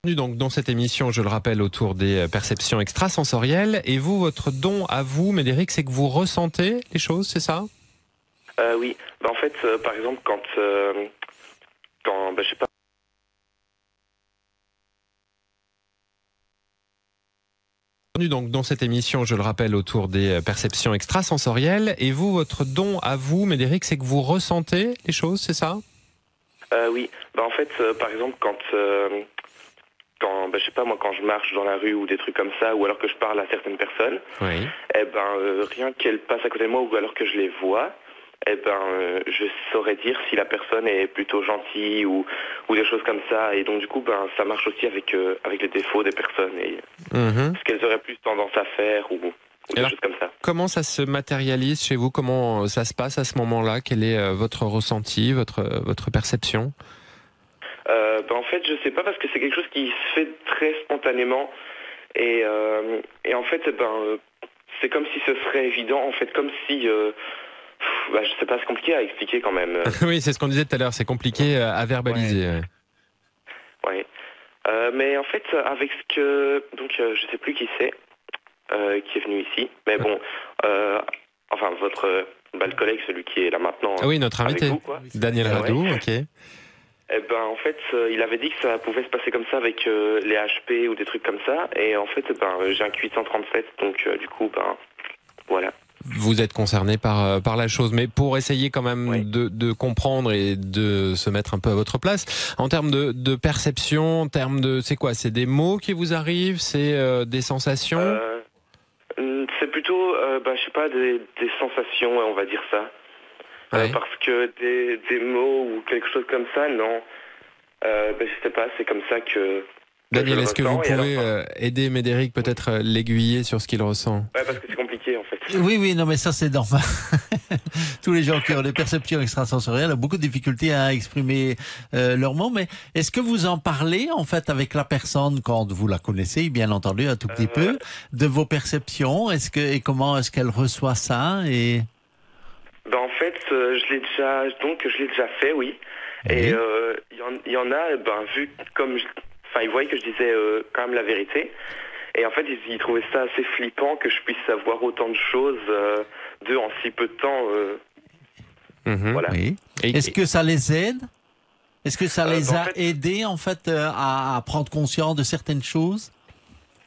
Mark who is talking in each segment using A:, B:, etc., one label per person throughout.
A: Donc, dans cette émission, je le rappelle, autour des perceptions extrasensorielles. Et vous, votre don à vous, Médéric, c'est que vous ressentez les choses, c'est ça?
B: Oui. En fait, par exemple, quand je sais pas.
A: Donc, dans cette émission, je le rappelle, autour des perceptions extrasensorielles. Et vous, votre don à vous, Médéric, c'est que vous ressentez les choses, c'est ça?
B: Oui. En fait, par exemple, je sais pas moi, quand je marche dans la rue ou des trucs comme ça, ou alors que je parle à certaines personnes,
A: Oui.
B: rien qu'elles passent à côté de moi ou alors que je les vois, je saurais dire si la personne est plutôt gentille ou des choses comme ça. Et donc du coup, ça marche aussi avec les défauts des personnes et ce qu'elles auraient plus tendance à faire ou des
A: Alors,
B: choses comme ça.
A: comment ça se matérialise chez vous? Comment ça se passe à ce moment-là? Quel est votre ressenti, votre perception?
B: En fait, je sais pas parce que c'est quelque chose qui se fait très spontanément et en fait, c'est comme si ce serait évident. En fait, comme si je sais pas, c'est compliqué à expliquer quand même.
A: Oui, c'est ce qu'on disait tout à l'heure, c'est compliqué à verbaliser. Ouais.
B: Ouais. Mais en fait, avec ce que je sais plus qui c'est qui est venu ici, mais bon, votre le collègue, celui qui est là maintenant.
A: Ah oui, notre invité,
B: vous, quoi.
A: Daniel Radou,
B: Ouais.
A: ok.
B: En fait, il avait dit que ça pouvait se passer comme ça avec les HP ou des trucs comme ça. Et en fait, j'ai un Q837, donc du coup, voilà.
A: Vous êtes concerné par la chose, mais pour essayer quand même de comprendre et de se mettre un peu à votre place, en termes de perception, en termes de... C'est quoi? C'est des mots qui vous arrivent? C'est des sensations?
B: C'est plutôt, je sais pas, des sensations, on va dire ça.
A: Ouais.
B: Parce que des mots ou quelque chose comme ça, non. Je sais pas, c'est comme ça que
A: Daniel,
B: je le
A: est-ce que vous
B: ressens.
A: pouvez aider Médéric, peut-être l'aiguiller sur ce qu'il ressent?
B: Ouais, parce que c'est compliqué en fait.
C: Oui, non, mais ça c'est normal. Tous les gens qui ont des perceptions extrasensorielles ont beaucoup de difficultés à exprimer leurs mots. Mais est-ce que vous en parlez en fait avec la personne quand vous la connaissez, bien entendu, un tout petit peu, de vos perceptions? Et comment est-ce qu'elle reçoit ça
B: En fait, je l'ai déjà fait, oui. Et il y en a, vu comme ils voyaient que je disais quand même la vérité. Et en fait, ils trouvaient ça assez flippant que je puisse savoir autant de choses d'eux en si peu de temps. Voilà.
C: Oui. Est-ce que ça les aide? Est-ce que ça les a aidés en fait à prendre conscience de certaines choses?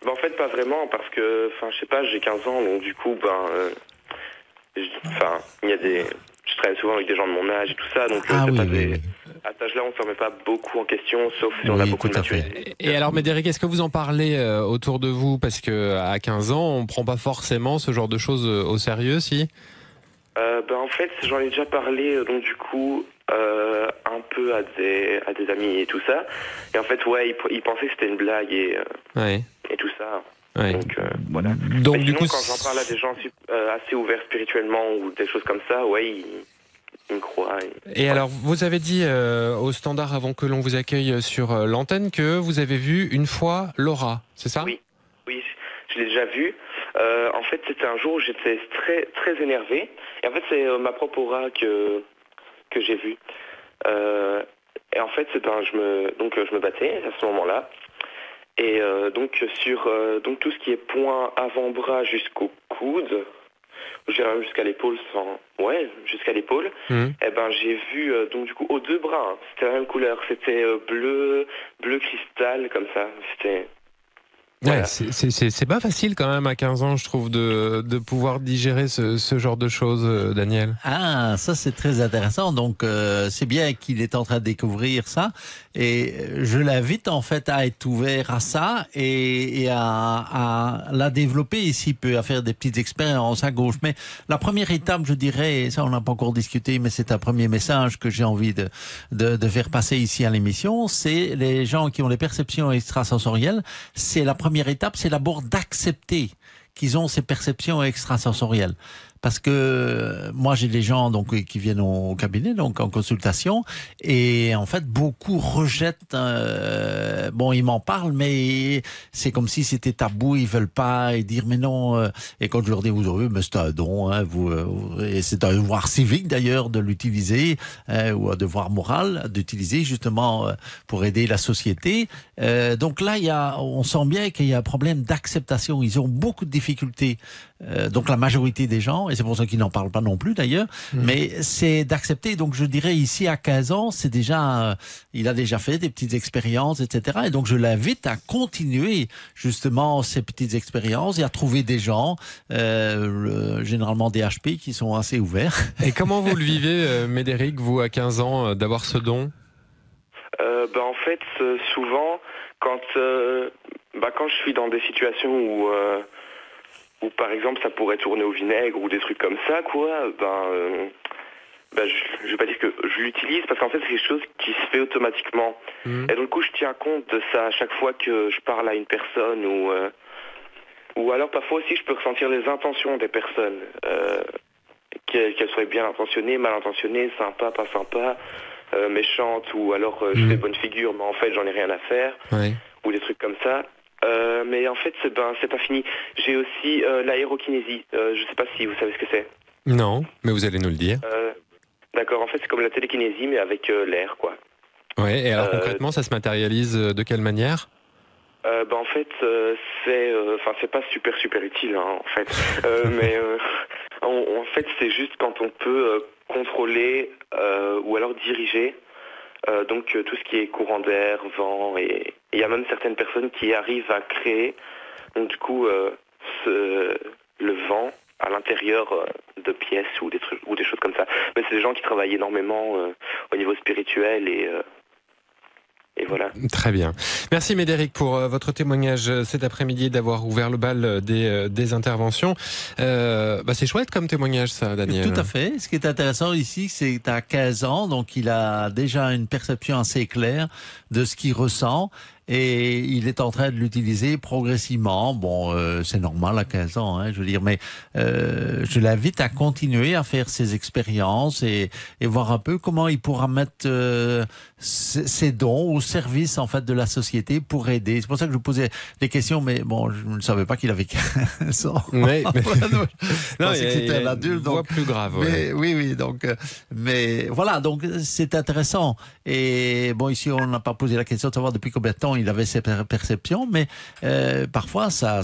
B: En fait, pas vraiment, parce que, je sais pas, j'ai 15 ans, donc du coup, il y a je travaille souvent avec des gens de mon âge et tout ça, donc à cet âge-là, on ne se remet pas beaucoup en question, sauf si on a beaucoup de maturité.
A: Et alors, Médéric, est-ce que vous en parlez autour de vous? Parce qu'à 15 ans, on ne prend pas forcément ce genre de choses au sérieux, si?
B: En fait, j'en ai déjà parlé, donc du coup, un peu à des amis et tout ça. Et en fait, ils pensaient que c'était une blague et tout ça.
A: Ouais.
B: Donc voilà.
A: Donc,
B: mais
A: du
B: sinon,
A: coup,
B: quand j'en parle à des gens assez ouverts spirituellement ou des choses comme ça, ils me croient.
A: Et alors, vous avez dit au standard avant que l'on vous accueille sur l'antenne que vous avez vu une fois Laura, c'est ça?
B: Oui, je l'ai déjà vu. En fait, c'était un jour où j'étais très très énervé. Et en fait, c'est ma propre aura que j'ai vue. Et en fait, je me battais à ce moment-là. Et sur tout ce qui est point avant-bras jusqu'au coude, j'irais même jusqu'à l'épaule jusqu'à l'épaule. J'ai vu du coup aux deux bras, c'était la même couleur, c'était bleu cristal comme ça. C'était
A: Ouais, c'est pas facile quand même à 15 ans, je trouve, de pouvoir digérer ce genre de choses, Daniel.
C: Ah, ça c'est très intéressant. Donc c'est bien qu'il est en train de découvrir ça. Et je l'invite en fait à être ouvert à ça et à la développer ici peu, à faire des petites expériences à gauche. Mais la première étape, je dirais, et ça on n'a pas encore discuté, mais c'est un premier message que j'ai envie de faire passer ici à l'émission, c'est les gens qui ont des perceptions extrasensorielles. C'est la première étape, c'est d'abord d'accepter qu'ils ont ces perceptions extrasensorielles. Parce que moi j'ai des gens donc qui viennent au cabinet donc en consultation et en fait beaucoup rejettent bon, ils m'en parlent, mais c'est comme si c'était tabou, ils veulent pas, et dire mais non. Et quand je leur dis, vous savez, mais c'est un don, hein, et c'est un devoir civique d'ailleurs de l'utiliser, ou un devoir moral d'utiliser justement pour aider la société. Donc là, on sent bien qu'il y a un problème d'acceptation. Ils ont beaucoup de difficultés. Donc la majorité des gens, et c'est pour ça qu'ils n'en parlent pas non plus d'ailleurs, mais c'est d'accepter. Donc je dirais ici à 15 ans, c'est déjà, il a déjà fait des petites expériences, etc. Et donc je l'invite à continuer justement ces petites expériences et à trouver des gens, généralement des HP qui sont assez ouverts.
A: Et comment vous le vivez, Médéric, vous à 15 ans, d'avoir ce don?
B: En fait, souvent, quand je suis dans des situations où par exemple ça pourrait tourner au vinaigre ou des trucs comme ça, quoi, je vais pas dire que je l'utilise parce qu'en fait c'est quelque chose qui se fait automatiquement. Et donc du coup je tiens compte de ça à chaque fois que je parle à une personne ou alors parfois aussi je peux ressentir les intentions des personnes, qu'elles soient bien intentionnées, mal intentionnées, sympa, pas sympa, méchantes ou alors je fais bonne figure mais en fait j'en ai rien à faire, ou des trucs comme ça. Mais en fait, c'est pas fini. J'ai aussi l'aérokinésie. Je sais pas si vous savez ce que c'est.
A: Non, mais vous allez nous le dire.
B: D'accord, en fait, c'est comme la télékinésie, mais avec l'air, quoi.
A: Ouais, et alors concrètement, ça se matérialise de quelle manière?
B: En fait, c'est pas super utile, hein, en fait. Mais en fait, c'est juste quand on peut contrôler ou alors diriger. Donc tout ce qui est courant d'air, vent, et il y a même certaines personnes qui arrivent à créer donc du coup le vent à l'intérieur de pièces ou des trucs ou des choses comme ça. Mais c'est des gens qui travaillent énormément au niveau spirituel et voilà.
A: Très bien. Merci Médéric pour votre témoignage cet après-midi, d'avoir ouvert le bal des interventions. C'est chouette comme témoignage ça, Daniel.
C: Tout à fait. Ce qui est intéressant ici, c'est qu'à 15 ans, donc il a déjà une perception assez claire de ce qu'il ressent. Et il est en train de l'utiliser progressivement. Bon, c'est normal à 15 ans, hein, je veux dire, mais je l'invite à continuer à faire ses expériences et voir un peu comment il pourra mettre ses dons au service en fait de la société pour aider. C'est pour ça que je posais des questions, mais bon, je ne savais pas qu'il avait 15 ans.
A: Oui, mais...
C: non, c'était un adulte, donc
A: plus grave.
C: Mais, oui, donc, mais voilà, donc c'est intéressant. Et bon, ici on n'a pas posé la question de savoir depuis combien de temps il avait ses perceptions, mais parfois ça